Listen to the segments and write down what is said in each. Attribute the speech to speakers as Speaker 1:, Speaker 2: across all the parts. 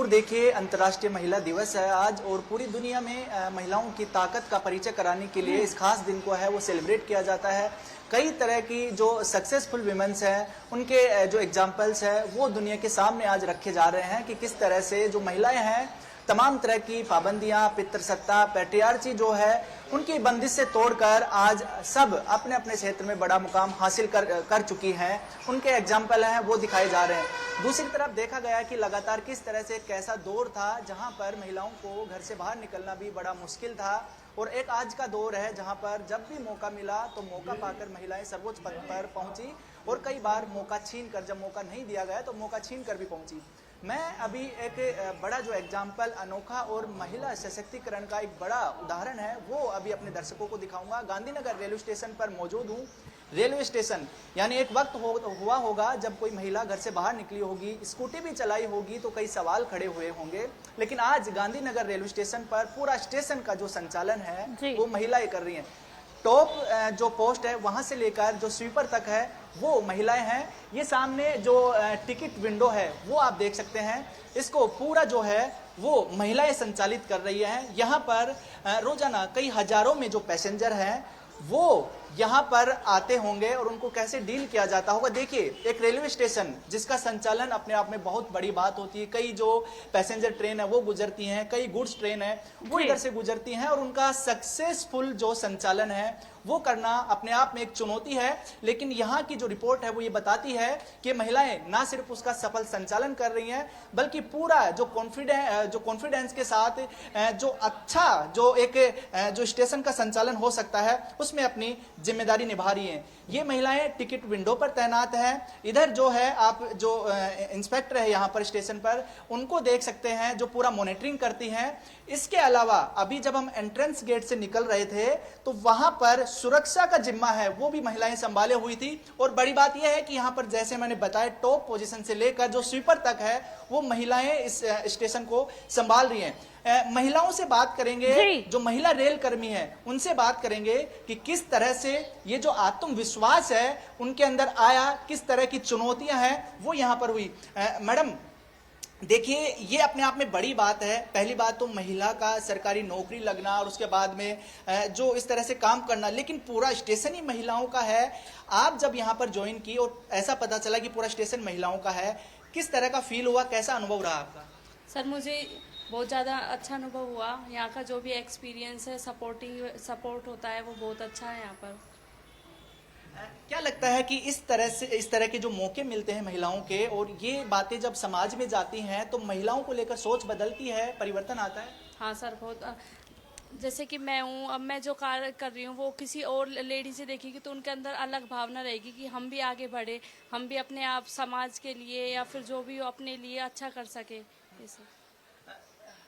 Speaker 1: हजूर देखिए, अंतर्राष्ट्रीय महिला दिवस है आज और पूरी दुनिया में महिलाओं की ताकत का परिचय कराने के लिए इस खास दिन को है वो सेलिब्रेट किया जाता है। कई तरह की जो सक्सेसफुल विमेंस हैं उनके जो एग्जाम्पल्स हैं वो दुनिया के सामने आज रखे जा रहे हैं कि किस तरह से जो महिलाएं हैं तमाम तरह की पाबंदियां, पितृसत्ता, पैट्रियार्ची जो है उनकी बंदिश से तोड़कर आज सब अपने अपने क्षेत्र में बड़ा मुकाम हासिल कर चुकी हैं। उनके एग्जाम्पल हैं वो दिखाए जा रहे हैं। दूसरी तरफ देखा गया कि लगातार किस तरह से एक ऐसा दौर था जहां पर महिलाओं को घर से बाहर निकलना भी बड़ा मुश्किल था और एक आज का दौर है जहां पर जब भी मौका मिला तो मौका पाकर महिलाएं सर्वोच्च पद पर पहुंची और कई बार मौका छीन कर, जब मौका नहीं दिया गया तो मौका छीन कर भी पहुंची। मैं अभी एक बड़ा जो एग्जाम्पल अनोखा और महिला सशक्तिकरण का एक बड़ा उदाहरण है वो अभी अपने दर्शकों को दिखाऊंगा। गांधीनगर रेलवे स्टेशन पर मौजूद हूँ। रेलवे स्टेशन यानी एक वक्त हुआ होगा जब कोई महिला घर से बाहर निकली होगी, स्कूटी भी चलाई होगी तो कई सवाल खड़े हुए होंगे, लेकिन आज गांधीनगर रेलवे स्टेशन पर पूरा स्टेशन का जो संचालन है वो महिलाएं कर रही हैं। टॉप जो पोस्ट है वहां से लेकर जो स्वीपर तक है वो महिलाएं हैं। ये सामने जो टिकट विंडो है वो आप देख सकते हैं, इसको पूरा जो है वो महिलाएं संचालित कर रही हैं। यहाँ पर रोजाना कई हजारों में जो पैसेंजर हैं वो यहाँ पर आते होंगे और उनको कैसे डील किया जाता होगा। देखिए, एक रेलवे स्टेशन जिसका संचालन अपने आप में बहुत बड़ी बात होती है। कई जो पैसेंजर ट्रेन है वो गुजरती हैं, कई गुड्स ट्रेन है वो इधर से गुजरती हैं और उनका सक्सेसफुल जो संचालन है वो करना अपने आप में एक चुनौती है। लेकिन यहाँ की जो रिपोर्ट है वो ये बताती है कि महिलाएं ना सिर्फ उसका सफल संचालन कर रही हैं बल्कि पूरा जो कॉन्फिडेंस के साथ जो अच्छा जो एक जो स्टेशन का संचालन हो सकता है उसमें अपनी जिम्मेदारी निभा रही हैं। ये महिलाएं टिकट विंडो पर तैनात हैं। इधर जो है आप जो इंस्पेक्टर है यहाँ पर स्टेशन पर उनको देख सकते हैं जो पूरा मॉनिटरिंग करती हैं। इसके अलावा अभी जब हम एंट्रेंस गेट से निकल रहे थे तो वहां पर सुरक्षा का जिम्मा है वो भी महिलाएं संभाले हुई थी। और बड़ी बात यह है कि यहाँ पर जैसे मैंने बताया टॉप पोजीशन से लेकर जो स्वीपर तक है वो महिलाएं इस स्टेशन को संभाल रही हैं। महिलाओं से बात करेंगे, जो महिला रेल कर्मी है उनसे बात करेंगे कि किस तरह से ये जो आत्मविश्वास है उनके अंदर आया, किस तरह की चुनौतियां हैं वो यहाँ पर हुई। मैडम देखिए, ये अपने आप में बड़ी बात है। पहली बात तो महिला का सरकारी नौकरी लगना और उसके बाद में जो इस तरह से काम करना, लेकिन पूरा स्टेशन ही महिलाओं का है। आप जब यहाँ पर ज्वाइन की और ऐसा पता चला कि पूरा स्टेशन महिलाओं का है, किस तरह का फील हुआ, कैसा अनुभव रहा आपका?
Speaker 2: सर मुझे बहुत ज़्यादा अच्छा अनुभव हुआ। यहाँ का जो भी एक्सपीरियंस है, सपोर्ट होता है वो बहुत अच्छा है यहाँ पर।
Speaker 1: क्या लगता है कि इस तरह के जो मौके मिलते हैं महिलाओं के और ये बातें जब समाज में जाती हैं तो महिलाओं को लेकर सोच बदलती है, परिवर्तन आता है?
Speaker 2: हाँ सर, बहुत। जैसे कि मैं हूँ, अब मैं जो कार्य कर रही हूँ वो किसी और लेडी से देखेगी तो उनके अंदर अलग भावना रहेगी कि हम भी आगे बढ़े, हम भी अपने आप समाज के लिए या फिर जो भी हो अपने लिए अच्छा कर सके।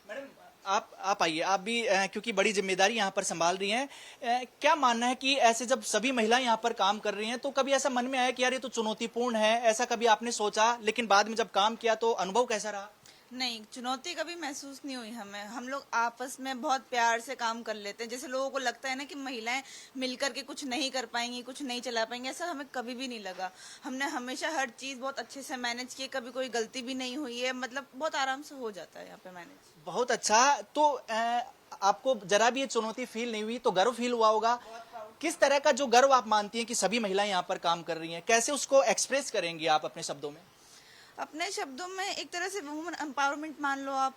Speaker 1: मैडम आप आइए, आप भी क्योंकि बड़ी जिम्मेदारी यहाँ पर संभाल रही हैं, क्या मानना है कि ऐसे जब सभी महिलाएं यहाँ पर काम कर रही हैं तो कभी ऐसा मन में आया कि यार ये तो चुनौतीपूर्ण है, ऐसा कभी आपने सोचा, लेकिन बाद में जब काम किया तो अनुभव कैसा रहा?
Speaker 3: नहीं, चुनौती कभी महसूस नहीं हुई हमें। हम लोग आपस में बहुत प्यार से काम कर लेते हैं। जैसे लोगों को लगता है ना कि महिलाएं मिलकर के कुछ नहीं कर पाएंगी, कुछ नहीं चला पाएंगी, ऐसा हमें कभी भी नहीं लगा। हमने हमेशा हर चीज बहुत अच्छे से मैनेज की, कभी कोई गलती भी नहीं हुई है। मतलब बहुत आराम से हो जाता है यहाँ पे मैनेज।
Speaker 1: बहुत अच्छा। तो आपको जरा भी ये चुनौती फील नहीं हुई तो गर्व फील हुआ होगा। किस तरह का जो गर्व आप मानती हैं कि सभी महिलाएं यहाँ पर काम कर रही हैं, कैसे उसको एक्सप्रेस करेंगी आप अपने शब्दों में?
Speaker 3: अपने शब्दों में एक तरह से वुमन एम्पावरमेंट मान लो आप,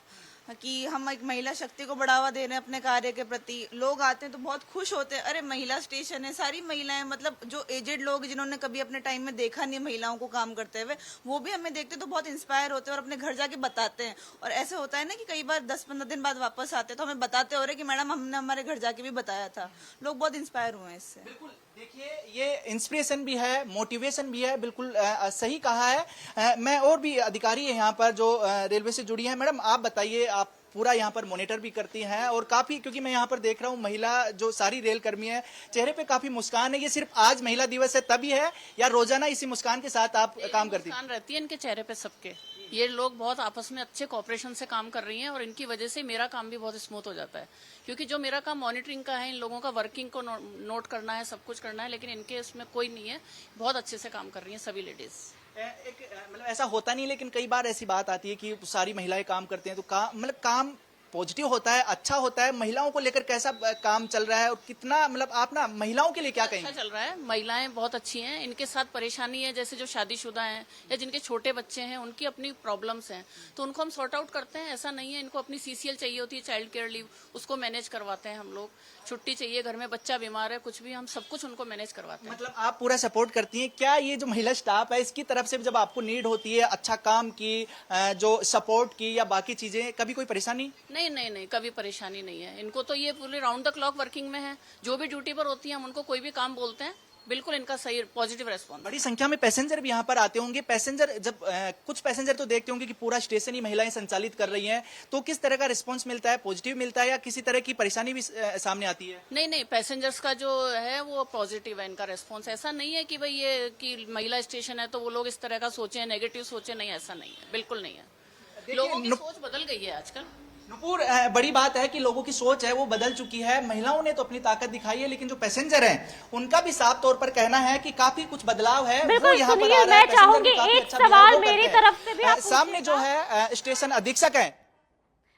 Speaker 3: कि हम एक महिला शक्ति को बढ़ावा दे रहे हैं अपने कार्य के प्रति। लोग आते हैं तो बहुत खुश होते हैं, अरे महिला स्टेशन है, सारी महिलाएं, मतलब जो एजेड लोग जिन्होंने कभी अपने टाइम में देखा नहीं महिलाओं को काम करते हुए, वो भी हमें देखते तो बहुत इंस्पायर होते हैं और अपने घर जाके बताते हैं। और ऐसे होता है ना कि कई बार 10-15 दिन बाद वापस आते हैं तो हमें बताते हो रहे कि मैडम हमने हमारे घर जाके भी बताया था। लोग बहुत इंस्पायर हुए हैं इससे।
Speaker 1: बिल्कुल, देखिए ये इंस्पिरेशन भी है, मोटिवेशन भी है, बिल्कुल सही कहा है। मैं और भी अधिकारी है यहाँ पर जो रेलवे से जुड़ी है। मैडम आप बताइए, आप पूरा यहाँ पर मॉनिटर भी करती हैं और काफी, क्योंकि मैं यहाँ पर देख रहा हूँ महिला जो सारी रेल कर्मी है चेहरे पे काफी मुस्कान है। ये सिर्फ आज महिला दिवस है तभी है या रोजाना इसी मुस्कान के साथ आप काम करती हैं?
Speaker 4: मुस्कान रहती है इनके चेहरे पे सबके। ये लोग बहुत आपस में अच्छे कोऑपरेशन से काम कर रही हैं और इनकी वजह से मेरा काम भी बहुत स्मूथ हो जाता है, क्योंकि जो मेरा काम मॉनिटरिंग का है, इन लोगों का वर्किंग को नोट करना है, सब कुछ करना है, लेकिन इनके इसमें कोई नहीं है। बहुत अच्छे से काम कर रही हैं सभी लेडीज।
Speaker 1: मतलब ऐसा होता नहीं, लेकिन कई बार ऐसी बात आती है कि सारी महिलाएं काम करते हैं तो मतलब काम पॉजिटिव होता है, अच्छा होता है। महिलाओं को लेकर कैसा काम चल रहा है और कितना, मतलब आप ना महिलाओं के लिए क्या
Speaker 4: अच्छा
Speaker 1: कहेंगे?
Speaker 4: चल रहा है। महिलाएं बहुत अच्छी हैं। इनके साथ परेशानी है, जैसे जो शादीशुदा हैं या जिनके छोटे बच्चे हैं, उनकी अपनी प्रॉब्लम्स हैं, तो उनको हम सॉर्ट आउट करते हैं। ऐसा नहीं है, इनको अपनी सीसीएल चाहिए होती है, चाइल्ड केयर लीव, उसको मैनेज करवाते हैं हम लोग। छुट्टी चाहिए, घर में बच्चा बीमार है, कुछ भी, हम सब कुछ उनको मैनेज करवाते हैं।
Speaker 1: मतलब आप पूरा सपोर्ट करती हैं क्या? ये जो महिला स्टाफ है इसकी तरफ से जब आपको नीड होती है अच्छा काम की, जो सपोर्ट की या बाकी चीजें, कभी कोई परेशानी?
Speaker 4: नहीं नहीं नहीं, कभी परेशानी नहीं है इनको। तो ये पूरे राउंड द क्लॉक वर्किंग में है। जो भी ड्यूटी पर होती है हम उनको कोई भी काम बोलते हैं, बिल्कुल इनका सही पॉजिटिव रेस्पॉन्स।
Speaker 1: बड़ी संख्या में पैसेंजर भी यहाँ पर आते होंगे। पैसेंजर जब कुछ पैसेंजर तो देखते होंगे कि पूरा स्टेशन ही महिलाएं संचालित कर रही हैं, तो किस तरह का रिस्पांस मिलता है? पॉजिटिव मिलता है या किसी तरह की परेशानी भी सामने आती है?
Speaker 4: नहीं नहीं, पैसेंजर्स का जो है वो पॉजिटिव है इनका रेस्पॉन्स। ऐसा नहीं है कि भाई ये कि महिला स्टेशन है तो वो लोग इस तरह का सोचे, नेगेटिव सोचे, नहीं, ऐसा नहीं है, बिल्कुल नहीं है। लोगों की सोच बदल गई है आजकल।
Speaker 1: नुपुर, बड़ी बात है कि लोगों की सोच है वो बदल चुकी है। महिलाओं ने तो अपनी ताकत दिखाई है, लेकिन जो पैसेंजर हैं उनका भी साफ तौर पर कहना है कि काफी कुछ बदलाव है।
Speaker 5: बिल्कुल
Speaker 1: यहाँ पर
Speaker 5: सुनील,
Speaker 1: आ रहा है,
Speaker 5: मैं चाहूंगी
Speaker 1: पैसेंजर भी काफी
Speaker 5: एक
Speaker 1: अच्छा
Speaker 5: सवाल
Speaker 1: बिहेव
Speaker 5: मेरी
Speaker 1: करते हैं।
Speaker 5: तरफ से भी आप
Speaker 1: सामने जो
Speaker 5: पूछिएगा।
Speaker 1: है स्टेशन अधीक्षक है।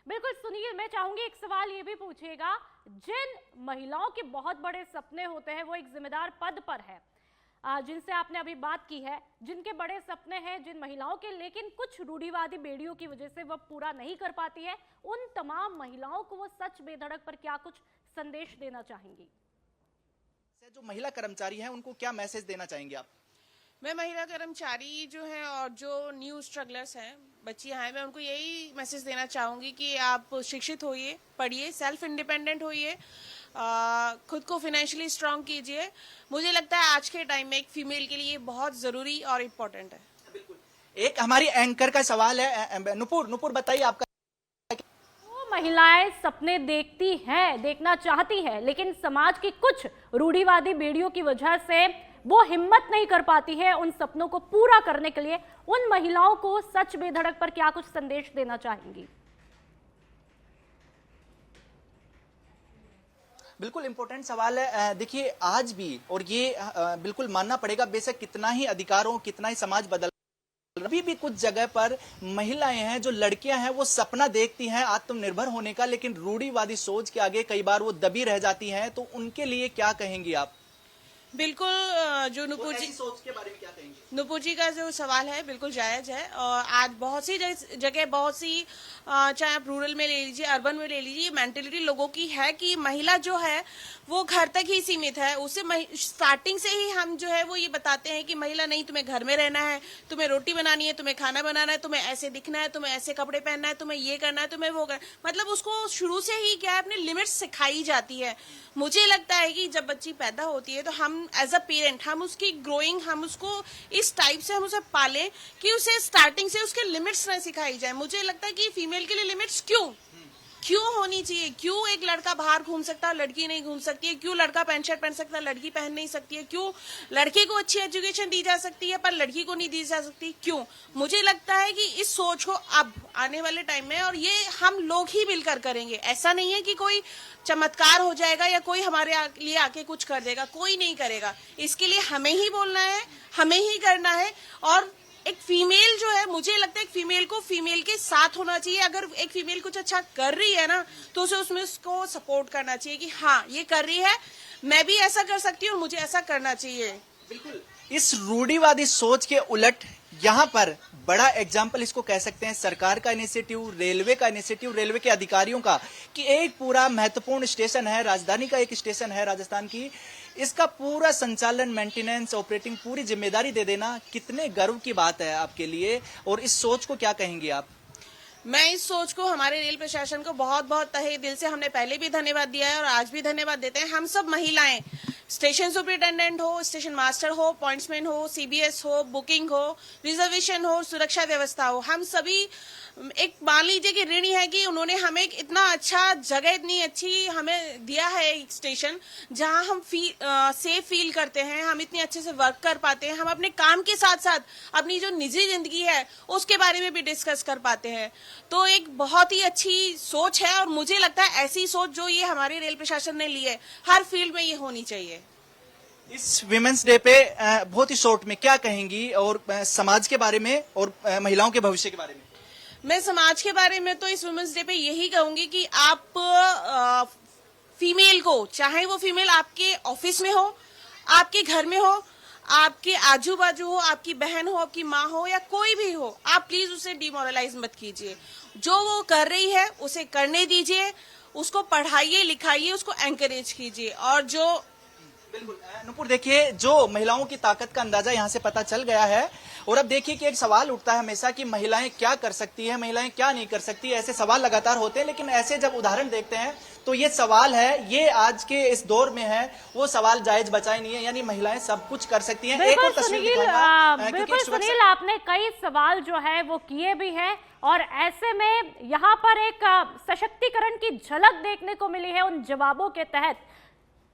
Speaker 5: बिल्कुल सुनील, मैं चाहूंगी एक सवाल ये भी पूछिएगा। जिन महिलाओं के बहुत बड़े सपने होते हैं, वो एक जिम्मेदार पद पर है, जिनसे आपने अभी बात की है, जिनके बड़े सपने हैं जिन महिलाओं के, लेकिन कुछ रूढ़िवादी बेड़ियों की वजह से वह पूरा नहीं कर पाती है, उन तमाम महिलाओं को वो सच बेधड़क पर क्या कुछ संदेश देना चाहेंगी?
Speaker 1: जो महिला कर्मचारी हैं उनको क्या मैसेज देना चाहेंगे आप?
Speaker 6: मैं महिला कर्मचारी जो है और जो न्यू स्ट्रगलर्स हैं, बच्चियां हैं, मैं उनको यही मैसेज देना चाहूंगी कि आप शिक्षित होइए, पढ़िए, सेल्फ इंडिपेंडेंट होइए, खुद को फाइनेंशियली स्ट्रांग कीजिए। मुझे लगता है आज के टाइम में एक फीमेल के लिए बहुत जरूरी और इम्पोर्टेंट है।
Speaker 1: एक हमारी एंकर का सवाल है। नुपुर बताइए आपका।
Speaker 5: महिलाएं सपने देखती हैं, देखना चाहती हैं, लेकिन समाज की कुछ रूढ़िवादी बेड़ियों की वजह से वो हिम्मत नहीं कर पाती है उन सपनों को पूरा करने के लिए। उन महिलाओं को सच बेधड़क पर क्या कुछ संदेश देना चाहेंगी?
Speaker 1: बिल्कुल इंपॉर्टेंट सवाल है। देखिए आज भी, और ये बिल्कुल मानना पड़ेगा, बेशक कितना ही अधिकार हो, कितना ही समाज बदल, अभी भी कुछ जगह पर महिलाएं हैं, जो लड़कियां हैं, वो सपना देखती हैं आत्मनिर्भर होने का, लेकिन रूढ़िवादी सोच के आगे कई बार वो दबी रह जाती हैं। तो उनके लिए क्या कहेंगी आप?
Speaker 6: बिल्कुल, जो नुपुर जी
Speaker 1: सोच के बारे में क्या कहेंगे?
Speaker 6: नुपुर जी का जो सवाल है बिल्कुल जायज है। और आज बहुत सी जगह, बहुत सी, चाहे आप रूरल में ले लीजिए, अर्बन में ले लीजिए, मेंटेलिटी लोगों की है कि महिला जो है वो घर तक ही सीमित है। उसे स्टार्टिंग से ही हम जो है वो ये बताते हैं कि महिला नहीं, तुम्हें घर में रहना है, तुम्हें रोटी बनानी है, तुम्हें खाना बनाना है, तुम्हें ऐसे दिखना है, तुम्हें ऐसे कपड़े पहनना है, तुम्हें ये करना है, तुम्हें वो करना, मतलब उसको शुरू से ही क्या है, अपनी लिमिट्स सिखाई जाती है। मुझे लगता है कि जब बच्ची पैदा होती है तो हम एज अ पेरेंट, हम उसकी ग्रोइंग, हम उसको इस टाइप से हम उसे पालें कि उसे स्टार्टिंग से उसके लिमिट्स न सिखाई जाए। मुझे लगता है कि फीमेल के लिए लिमिट्स क्यों होनी चाहिए? क्यों एक लड़का बाहर घूम सकता है, लड़की नहीं घूम सकती है? क्यों लड़का पैंट शर्ट पहन सकता है, लड़की पहन नहीं सकती है? क्यों लड़के को अच्छी एजुकेशन दी जा सकती है पर लड़की को नहीं दी जा सकती? क्यों? मुझे लगता है कि इस सोच को अब आने वाले टाइम में, और ये हम लोग ही मिलकर करेंगे। ऐसा नहीं है कि कोई चमत्कार हो जाएगा या कोई हमारे लिए आके कुछ कर देगा, कोई नहीं करेगा। इसके लिए हमें ही बोलना है, हमें ही करना है। और एक फीमेल जो है, मुझे लगता है एक फीमेल को फीमेल के साथ होना चाहिए। अगर एक फीमेल कुछ अच्छा कर रही है ना, तो उसे उसमें उसको सपोर्ट करना चाहिए कि हाँ ये कर रही है, मैं भी ऐसा कर सकती हूँ, मुझे ऐसा करना चाहिए।
Speaker 1: बिल्कुल, इस रूढ़िवादी सोच के उलट यहाँ पर बड़ा एग्जाम्पल इसको कह सकते हैं सरकार का इनिशिएटिव, रेलवे का इनिशिएटिव, रेलवे के अधिकारियों का, कि एक पूरा महत्वपूर्ण स्टेशन है, राजधानी का एक स्टेशन है राजस्थान की, इसका पूरा संचालन, मेंटेनेंस, ऑपरेटिंग, पूरी जिम्मेदारी दे देना कितने गर्व की बात है आपके लिए, और इस सोच को क्या कहेंगे आप?
Speaker 6: मैं इस सोच को, हमारे रेल प्रशासन को बहुत बहुत तहे दिल से हमने पहले भी धन्यवाद दिया है और आज भी धन्यवाद देते हैं। हम सब महिलाएं, स्टेशन सुपरिटेंडेंट हो, स्टेशन मास्टर हो, पॉइंट्समैन हो, सीबीएस हो, बुकिंग हो, रिजर्वेशन हो, सुरक्षा व्यवस्था हो, हम सभी एक मान लीजिए कि ऋणी है कि उन्होंने हमें एक इतना अच्छा जगह, इतनी अच्छी हमें दिया है एक स्टेशन, जहां हम सेफ फील करते हैं, हम इतने अच्छे से वर्क कर पाते हैं, हम अपने काम के साथ साथ अपनी जो निजी जिंदगी है उसके बारे में भी डिस्कस कर पाते हैं। तो एक बहुत ही अच्छी सोच है और मुझे लगता है ऐसी सोच जो ये हमारे रेल प्रशासन ने ली है, हर फील्ड में ये होनी चाहिए।
Speaker 1: इस विमेंस डे पे बहुत ही शॉर्ट में क्या कहेंगी और समाज के बारे में और महिलाओं के भविष्य के बारे में?
Speaker 6: मैं समाज के बारे में तो इस वुमेन्स डे पे यही कहूंगी कि आप फीमेल को, चाहे वो फीमेल आपके ऑफिस में हो, आपके घर में हो, आपके आजू बाजू हो, आपकी बहन हो, आपकी माँ हो या कोई भी हो, आप प्लीज उसे डिमोरलाइज मत कीजिए। जो वो कर रही है उसे करने दीजिए, उसको पढ़ाइए लिखाइए, उसको एनकरेज कीजिए। और जो
Speaker 1: बिल्कुल नुपुर, देखिए जो महिलाओं की ताकत का अंदाजा यहाँ से पता चल गया है। और अब देखिए कि एक सवाल उठता है हमेशा कि महिलाएं क्या कर सकती है, महिलाएं क्या नहीं कर सकती, ऐसे सवाल लगातार होते हैं। लेकिन ऐसे जब उदाहरण देखते हैं तो ये सवाल है, ये आज के इस दौर में है, वो सवाल जायज बचाए नहीं है, यानी महिलाएं सब कुछ कर सकती हैं। एक और तस्वीर दिखाऊंगा, क्योंकि
Speaker 5: बिल्कुल
Speaker 1: एक
Speaker 5: सुनील, आपने कई सवाल जो है वो किए भी हैं और ऐसे में यहाँ पर एक सशक्तिकरण की झलक देखने को मिली है उन जवाबों के तहत।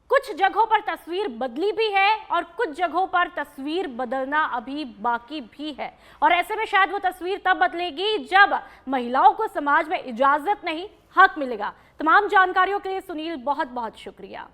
Speaker 5: कुछ जगहों पर तस्वीर बदली भी है और कुछ जगहों पर तस्वीर बदलना अभी बाकी भी है, और ऐसे में शायद वो तस्वीर तब बदलेगी जब महिलाओं को समाज में इजाजत नहीं, हक मिलेगा। तमाम जानकारियों के लिए सुनील बहुत बहुत शुक्रिया।